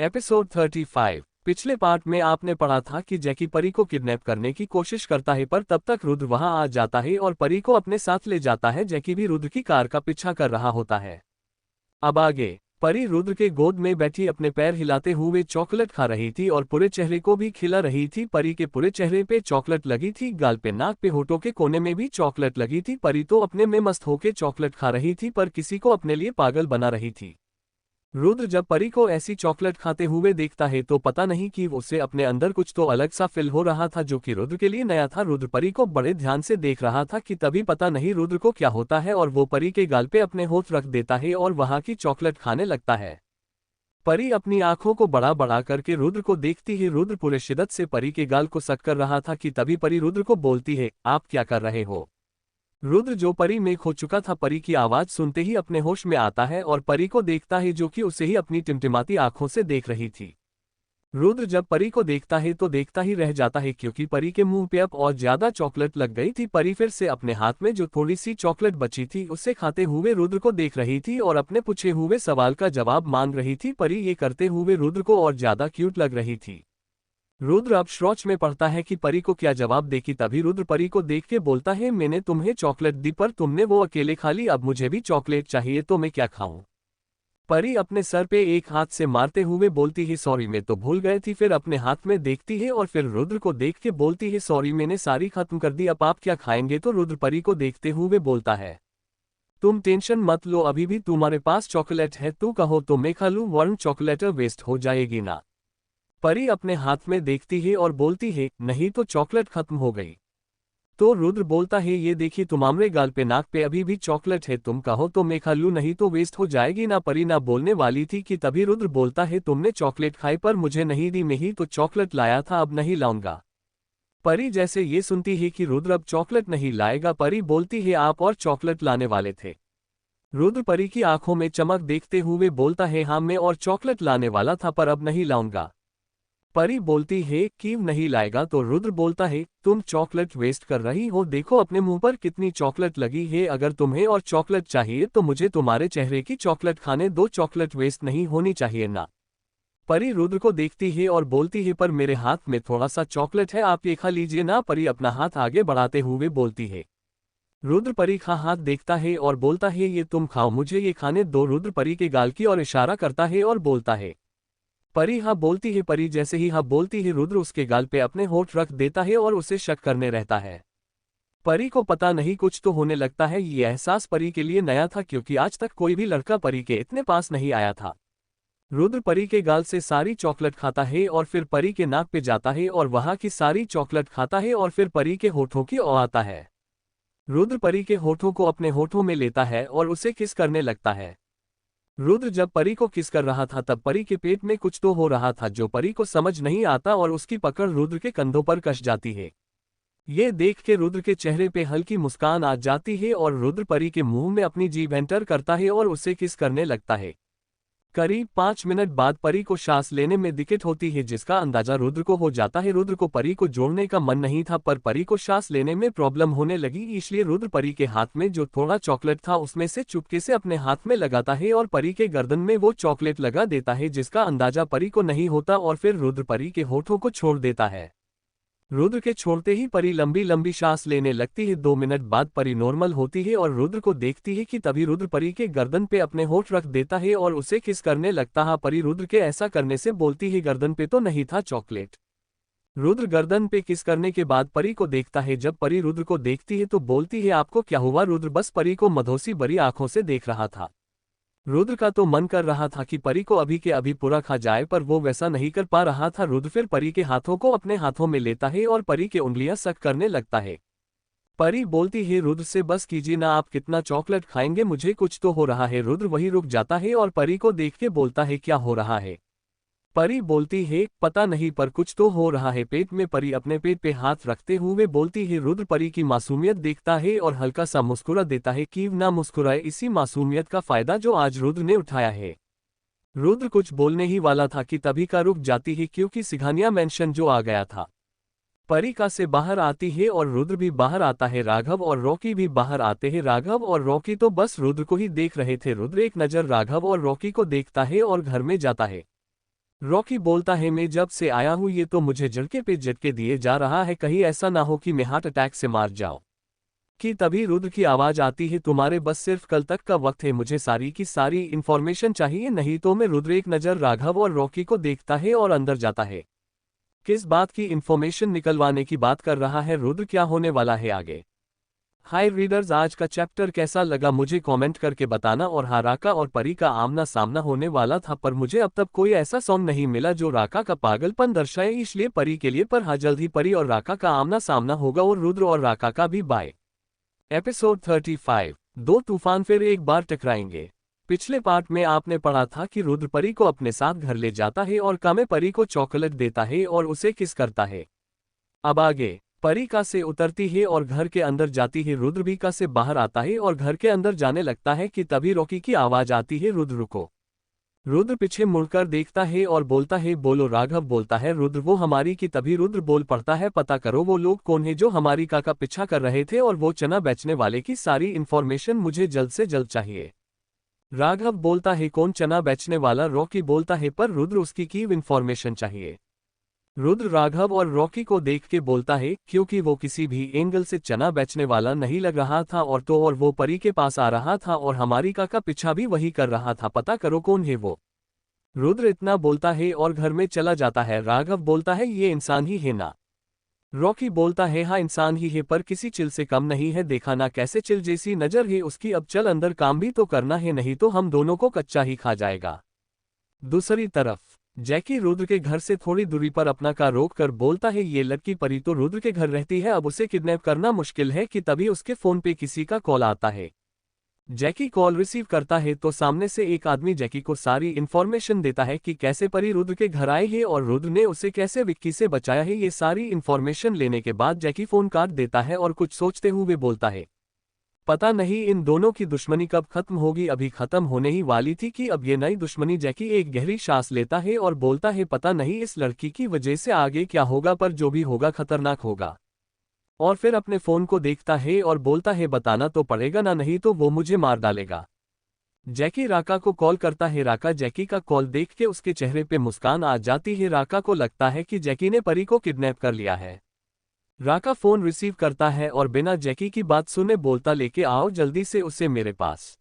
Episode 35। पिछले part में आपने पढ़ा था कि जैकी परी को किडनैप करने की कोशिश करता है, पर तब तक रुद्र वहां आ जाता है और परी को अपने साथ ले जाता है। जैकी भी रुद्र की कार का पीछा कर रहा होता है। अब आगे परी रुद्र के गोद में बैठी अपने पैर हिलाते हुए चॉकलेट खा रही थी और पूरे चेहरे को भी खिला रही थी। परी के पूरे चेहरे पे चॉकलेट लगी थी, गाल पे, नाक पे, होठों के कोने में भी चॉकलेट लगी थी। परी तो अपने में मस्त होके चॉकलेट खा रही थी, पर किसी को अपने लिए पागल बना रही थी। रुद्र जब परी को ऐसी चॉकलेट खाते हुए देखता है तो पता नहीं कि उसे अपने अंदर कुछ तो अलग सा फील हो रहा था, जो कि रुद्र के लिए नया था। रुद्र परी को बड़े ध्यान से देख रहा था कि तभी पता नहीं रुद्र को क्या होता है और वो परी के गाल पे अपने होठ रख देता है और वहां की चॉकलेट खाने लगता है। परी अपनी आंखों को बड़ा बड़ा करके रुद्र को देखती है। रुद्र पूरे शिद्दत से परी के गाल को सक कर रहा था कि तभी परी रुद्र को बोलती है, आप क्या कर रहे हो? रुद्र जो परी में खो चुका था, परी की आवाज सुनते ही अपने होश में आता है और परी को देखता है, जो कि उसे ही अपनी टिमटिमाती आंखों से देख रही थी। रुद्र जब परी को देखता है तो देखता ही रह जाता है, क्योंकि परी के मुंह पे अब और ज्यादा चॉकलेट लग गई थी। परी फिर से अपने हाथ में जो थोड़ी सी चॉकलेट बची थी उसे खाते हुए रुद्र को देख रही थी और अपने पूछे हुए सवाल का जवाब मांग रही थी। परी ये करते हुए रुद्र को और ज्यादा क्यूट लग रही थी। रुद्र अब सोच में पड़ता है कि परी को क्या जवाब दे कि तभी रुद्र परी को देख के बोलता है, मैंने तुम्हें चॉकलेट दी पर तुमने वो अकेले खा ली, अब मुझे भी चॉकलेट चाहिए, तो मैं क्या खाऊं? परी अपने सर पे एक हाथ से मारते हुए बोलती है, सॉरी मैं तो भूल गई थी। फिर अपने हाथ में देखती है और फिर रुद्र को देख के बोलती है, सॉरी मैंने सारी खत्म कर दी, अब आप क्या खाएंगे? तो रुद्र परी को देखते हुए बोलता है, तुम टेंशन मत लो, अभी भी तुम्हारे पास चॉकलेट है, तू कहो तो मैं खा लूं, वरना चॉकलेट वेस्ट हो जाएगी ना। परी अपने हाथ में देखती है और बोलती है, नहीं तो चॉकलेट खत्म हो गई। तो रुद्र बोलता है, ये देखिए तुम्हारे गाल पे, नाक पे अभी भी चॉकलेट है, तुम कहो तो मैं खा लूं, नहीं तो वेस्ट हो जाएगी ना। परी ना बोलने वाली थी कि तभी रुद्र बोलता है, तुमने चॉकलेट खाई पर मुझे नहीं दी, मैं ही तो चॉकलेट लाया था, अब नहीं लाऊंगा। परी जैसे ये सुनती है कि रुद्र अब चॉकलेट नहीं लाएगा, परी बोलती है, आप और चॉकलेट लाने वाले थे? रुद्र परी की आंखों में चमक देखते हुए बोलता है, हाँ मैं और चॉकलेट लाने वाला था, पर अब नहीं लाऊंगा। परी बोलती है, क्यों नहीं लाएगा? तो रुद्र बोलता है, तुम चॉकलेट वेस्ट कर रही हो, देखो अपने मुंह पर कितनी चॉकलेट लगी है, अगर तुम्हें और चॉकलेट चाहिए तो मुझे तुम्हारे चेहरे की चॉकलेट खाने दो, चॉकलेट वेस्ट नहीं होनी चाहिए ना। परी रुद्र को देखती है और बोलती है, पर मेरे हाथ में थोड़ा सा चॉकलेट है, आप ये खा लीजिए ना। परी अपना हाथ आगे बढ़ाते हुए बोलती है। रुद्र परी का हाथ देखता है और बोलता है, ये तुम खाओ, मुझे ये खाने दो। रुद्र परी के गाल की ओर इशारा करता है और बोलता है। परी हाँ बोलती है। परी जैसे ही हाँ बोलती है, रुद्र उसके गाल पे अपने होठ रख देता है और उसे शक करने रहता है। परी को पता नहीं कुछ तो होने लगता है। ये एहसास परी के लिए नया था, क्योंकि आज तक कोई भी लड़का परी के इतने पास नहीं आया था। रुद्र परी के गाल से सारी चॉकलेट खाता है और फिर परी के नाक पे जाता है और वहां की सारी चॉकलेट खाता है और फिर परी के होठों की ओर आता है। रुद्र परी के होठों को अपने होठों में लेता है और उसे किस करने लगता है। रुद्र जब परी को किस कर रहा था तब परी के पेट में कुछ तो हो रहा था, जो परी को समझ नहीं आता, और उसकी पकड़ रुद्र के कंधों पर कस जाती है। ये देख के रुद्र के चेहरे पे हल्की मुस्कान आ जाती है और रुद्र परी के मुंह में अपनी जीभ एंटर करता है और उसे किस करने लगता है। करीब 5 मिनट बाद परी को सांस लेने में दिक्कत होती है, जिसका अंदाजा रुद्र को हो जाता है। रुद्र को परी को जोड़ने का मन नहीं था, पर परी को सांस लेने में प्रॉब्लम होने लगी, इसलिए रुद्र परी के हाथ में जो थोड़ा चॉकलेट था उसमें से चुपके से अपने हाथ में लगाता है और परी के गर्दन में वो चॉकलेट लगा देता है, जिसका अंदाजा परी को नहीं होता, और फिर रुद्र परी के होठों को छोड़ देता है। रुद्र के छोड़ते ही परी लंबी लंबी सांस लेने लगती है। 2 मिनट बाद परी नॉर्मल होती है और रुद्र को देखती है कि तभी रुद्र परी के गर्दन पे अपने होठ रख देता है और उसे किस करने लगता है। परी रुद्र के ऐसा करने से बोलती है, गर्दन पे तो नहीं था चॉकलेट। रुद्र गर्दन पे किस करने के बाद परी को देखता है। जब परी रुद्र को देखती है तो बोलती है, आपको क्या हुआ? रुद्र बस परी को मधोसी भरी आंखों से देख रहा था। रुद्र का तो मन कर रहा था कि परी को अभी के अभी पूरा खा जाए, पर वो वैसा नहीं कर पा रहा था। रुद्र फिर परी के हाथों को अपने हाथों में लेता है और परी के उंगलियां सख्त करने लगता है। परी बोलती है, रुद्र से बस कीजिए ना, आप कितना चॉकलेट खाएंगे, मुझे कुछ तो हो रहा है। रुद्र वहीं रुक जाता है और परी को देख के बोलता है, क्या हो रहा है? परी बोलती है, पता नहीं पर कुछ तो हो रहा है पेट में। परी अपने पेट पे हाथ रखते हुए बोलती है। रुद्र परी की मासूमियत देखता है और हल्का सा मुस्कुरा देता है, कि ना मुस्कुराए, इसी मासूमियत का फायदा जो आज रुद्र ने उठाया है। रुद्र कुछ बोलने ही वाला था कि तभी का रुक जाती है, क्योंकि सिघानिया मेंशन जो आ गया था। परी का से बाहर आती है और रुद्र भी बाहर आता है। राघव और रॉकी भी बाहर आते हैं। राघव और रॉकी तो बस रुद्र को ही देख रहे थे। रुद्र एक नज़र राघव और रॉकी को देखता है और घर में जाता है। रॉकी बोलता है मैं जब से आया हूं ये तो मुझे झटके पे झटके दिए जा रहा है, कहीं ऐसा ना हो कि मैं हार्ट अटैक से मार जाऊं। कि तभी रुद्र की आवाज आती है तुम्हारे बस सिर्फ कल तक का वक्त है, मुझे सारी की सारी इन्फॉर्मेशन चाहिए नहीं तो मैं। रुद्र एक नज़र राघव और रॉकी को देखता है और अंदर जाता है। किस बात की इन्फॉर्मेशन निकलवाने की बात कर रहा है रुद्र, क्या होने वाला है आगे? हाय रीडर्स, आज का चैप्टर कैसा लगा मुझे कमेंट करके बताना। और हाँ, राका और परी का आमना सामना होने वाला था पर मुझे अब तक कोई ऐसा सॉन्ग नहीं मिला जो राका का पागलपन दर्शाए, इसलिए परी के लिए। पर हाँ, जल्द ही परी और राका का आमना सामना होगा और रुद्र और राका का भी। बाय। एपिसोड 35। दो तूफान फिर एक बार टकराएंगे। पिछले पार्ट में आपने पढ़ा था कि रुद्र परी को अपने साथ घर ले जाता है और कामे परी को चॉकलेट देता है और उसे किस करता है। अब आगे परी कार से उतरती है और घर के अंदर जाती है। रुद्र भी कार से बाहर आता है और घर के अंदर जाने लगता है कि तभी रॉकी की आवाज आती है रुद्र रुको। रुद्र पीछे मुड़कर देखता है और बोलता है बोलो। राघव बोलता है रुद्र वो हमारी की। तभी रुद्र बोल पड़ता है पता करो वो लोग कौन है जो हमारी का पीछा कर रहे थे और वो चना बेचने वाले की सारी इन्फॉर्मेशन मुझे जल्द से जल्द चाहिए। राघव बोलता है कौन चना बेचने वाला? रॉकी बोलता है पर रुद्र उसकी की इन्फॉर्मेशन चाहिए। रुद्र राघव और रॉकी को देख के बोलता है क्योंकि वो किसी भी एंगल से चना बेचने वाला नहीं लग रहा था और वो परी के पास आ रहा था और हमारी का पीछा भी वही कर रहा था, पता करो कौन है वो। रुद्र इतना बोलता है और घर में चला जाता है। राघव बोलता है ये इंसान ही है ना? रॉकी बोलता है हाँ इंसान ही है पर किसी चिल से कम नहीं है, देखा ना कैसे चिल जैसी नजर है उसकी। अब चल अंदर काम भी तो करना है नहीं तो हम दोनों को कच्चा ही खा जाएगा। दूसरी तरफ जैकी रुद्र के घर से थोड़ी दूरी पर अपना कार रोक कर बोलता है ये लड़की परी तो रुद्र के घर रहती है, अब उसे किडनैप करना मुश्किल है। कि तभी उसके फोन पे किसी का कॉल आता है। जैकी कॉल रिसीव करता है तो सामने से एक आदमी जैकी को सारी इन्फॉर्मेशन देता है कि कैसे परी रुद्र के घर आए है और रुद्र ने उसे कैसे विक्की से बचाया है। ये सारी इन्फॉर्मेशन लेने के बाद जैकी फोन काट देता है और कुछ सोचते हुए बोलता है पता नहीं इन दोनों की दुश्मनी कब खत्म होगी, अभी खत्म होने ही वाली थी कि अब ये नई दुश्मनी। जैकी एक गहरी सांस लेता है और बोलता है पता नहीं इस लड़की की वजह से आगे क्या होगा, पर जो भी होगा खतरनाक होगा। और फिर अपने फोन को देखता है और बोलता है बताना तो पड़ेगा ना, नहीं तो वो मुझे मार डालेगा। जैकी राका को कॉल करता है। राका जैकी का कॉल देख के उसके चेहरे पे मुस्कान आ जाती है। राका को लगता है कि जैकी ने परी को किडनैप कर लिया है। राका फोन रिसीव करता है और बिना जैकी की बात सुने बोलता लेके आओ जल्दी से उसे मेरे पास।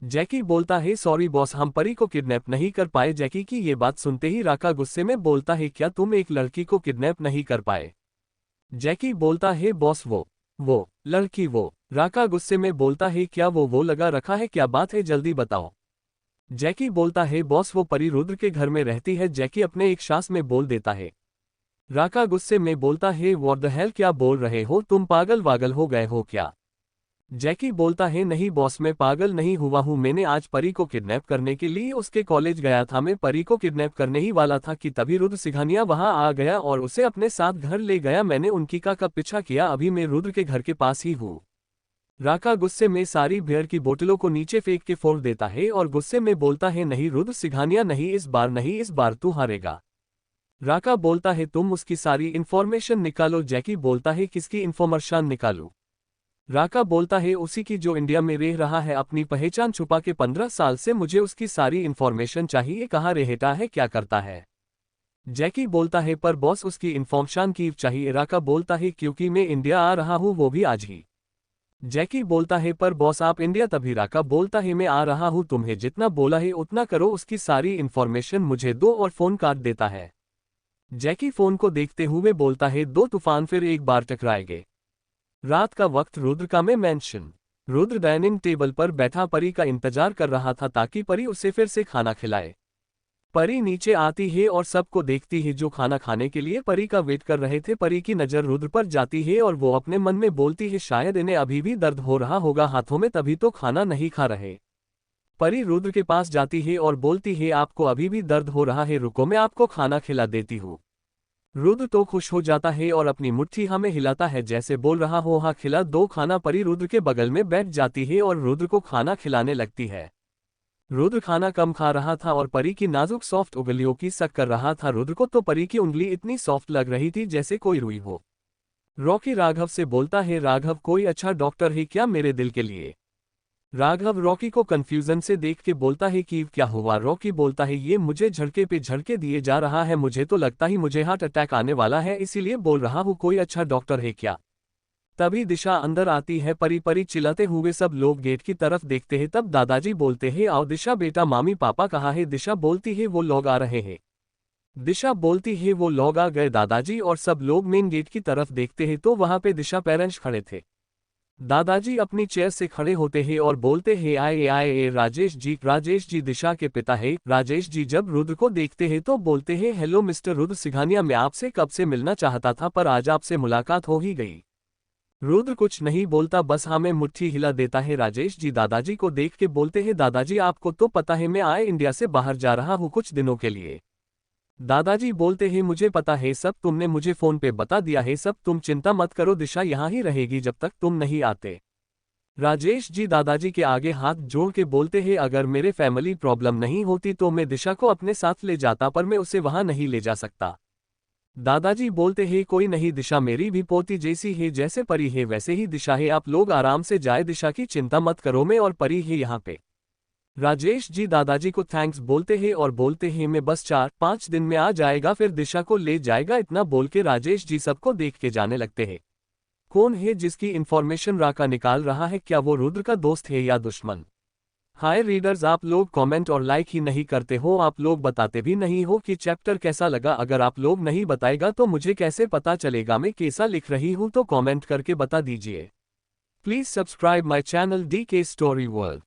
जैकी बोलता है सॉरी बॉस, हम परी को किडनैप नहीं कर पाए। जैकी की ये बात सुनते ही राका गुस्से में बोलता है क्या तुम एक लड़की को किडनैप नहीं कर पाए? जैकी बोलता है बॉस वो लड़की वो। राका गुस्से में बोलता है क्या वो लगा रखा है, क्या बात है जल्दी बताओ। जैकी बोलता है बॉस वो परी रुद्र के घर में रहती है। जैकी अपने एक श्वास में बोल देता है। राका गुस्से में बोलता है व्हाट द हेल, क्या बोल रहे हो तुम, पागल वागल हो गए हो क्या? जैकी बोलता है नहीं बॉस मैं पागल नहीं हुआ हूँ, मैंने आज परी को किडनैप करने के लिए उसके कॉलेज गया था। मैं परी को किडनैप करने ही वाला था कि तभी रुद्र सिंघानिया वहां आ गया और उसे अपने साथ घर ले गया। मैंने उनकी का पीछा किया, अभी मैं रुद्र के घर के पास ही हूँ। राका गुस्से में सारी बियर की बोतलों को नीचे फेंक के फोड़ देता है और गुस्से में बोलता है नहीं रुद्र सिंघानिया नहीं, इस बार नहीं, इस बार तू हारेगा। राका बोलता है तुम उसकी सारी इन्फॉर्मेशन निकालो। जैकी बोलता है किसकी इन्फॉर्मेशन निकालूं? राका बोलता है उसी की जो इंडिया में रह रहा है अपनी पहचान छुपा के 15 साल से, मुझे उसकी सारी इन्फॉर्मेशन चाहिए, कहाँ रहता है, क्या करता है। जैकी बोलता है पर बॉस उसकी इन्फॉर्मेशन की चाहिए। राका बोलता है क्योंकि मैं इंडिया आ रहा हूँ वो भी आज ही। जैकी बोलता है पर बॉस आप इंडिया तभी। राका बोलता है मैं आ रहा हूँ, तुम्हें जितना बोला है उतना करो, उसकी सारी इन्फॉर्मेशन मुझे दो और फोन काट देता है। जैकी फोन को देखते हुए बोलता है दो तूफान फिर एक बार टकराएंगे। रात का वक्त रुद्र का में मेंशन। रुद्र डाइनिंग टेबल पर बैठा परी का इंतजार कर रहा था ताकि परी उसे फिर से खाना खिलाए। परी नीचे आती है और सबको देखती है जो खाना खाने के लिए परी का वेट कर रहे थे। परी की नजर रुद्र पर जाती है और वो अपने मन में बोलती है शायद इन्हें अभी भी दर्द हो रहा होगा हाथों में, तभी तो खाना नहीं खा रहे। परी रुद्र के पास जाती है और बोलती है आपको अभी भी दर्द हो रहा है, रुको मैं आपको खाना खिला देती हूँ। रुद्र तो खुश हो जाता है और अपनी मुट्ठी हमें हिलाता है जैसे बोल रहा हो हाँ खिला दो खाना। परी रुद्र के बगल में बैठ जाती है और रुद्र को खाना खिलाने लगती है। रुद्र खाना कम खा रहा था और परी की नाजुक सॉफ्ट उंगलियों की सक कर रहा था। रुद्र को तो परी की उंगली इतनी सॉफ्ट लग रही थी जैसे कोई रुई हो। रॉकी राघव से बोलता है राघव कोई अच्छा डॉक्टर है क्या मेरे दिल के लिए? राघव रॉकी को कंफ्यूजन से देख के बोलता है कि क्या हुआ। रॉकी बोलता है ये मुझे झटके पे झटके दिए जा रहा है, मुझे तो लगता ही मुझे हार्ट अटैक आने वाला है, इसीलिए बोल रहा हूँ, कोई अच्छा डॉक्टर है क्या। तभी दिशा अंदर आती है। परी परी चिल्लाते हुए सब लोग गेट की तरफ देखते हैं। तब दादाजी बोलते हैं आओ दिशा बेटा, मामी पापा कहाँ है। दिशा बोलती है वो लोग आ रहे हैं। दिशा बोलती है वो लोग आ गए दादाजी, और सब लोग मेन गेट की तरफ देखते हैं तो वहां पे दिशा पेरेंट्स खड़े थे। दादाजी अपनी चेयर से खड़े होते हैं और बोलते हैं आए आए ए राजेश जी। राजेश जी दिशा के पिता है। राजेश जी जब रुद्र को देखते हैं तो बोलते हैं हेलो मिस्टर रुद्र सिंघानिया, मैं आपसे कब से मिलना चाहता था पर आज आपसे मुलाकात हो ही गई। रुद्र कुछ नहीं बोलता, बस हाँ में मुट्ठी हिला देता है। राजेश जी दादाजी को देख के बोलते हैं दादाजी आपको तो पता है मैं आए इंडिया से बाहर जा रहा हूँ कुछ दिनों के लिए। दादाजी बोलते हैं मुझे पता है सब, तुमने मुझे फोन पे बता दिया है सब, तुम चिंता मत करो, दिशा यहाँ ही रहेगी जब तक तुम नहीं आते। राजेश जी दादाजी के आगे हाथ जोड़ के बोलते हैं अगर मेरे फैमिली प्रॉब्लम नहीं होती तो मैं दिशा को अपने साथ ले जाता, पर मैं उसे वहां नहीं ले जा सकता। दादाजी बोलते हैं कोई नहीं, दिशा मेरी भी पोती जैसी है, जैसे परी है वैसे ही दिशा है, आप लोग आराम से जाए, दिशा की चिंता मत करो, मैं और परी है यहाँ पे। राजेश जी दादाजी को थैंक्स बोलते हैं और बोलते हैं मैं बस 4-5 दिन में आ जाएगा, फिर दिशा को ले जाएगा। इतना बोल के राजेश जी सबको देख के जाने लगते हैं। कौन है जिसकी इंफॉर्मेशन राका निकाल रहा है, क्या वो रुद्र का दोस्त है या दुश्मन। हाय रीडर्स, आप लोग कमेंट और लाइक ही नहीं करते हो, आप लोग बताते भी नहीं हो कि चैप्टर कैसा लगा। अगर आप लोग नहीं बताएगा तो मुझे कैसे पता चलेगा मैं कैसा लिख रही हूँ, तो कमेंट करके बता दीजिए। Please subscribe my channel DK story world.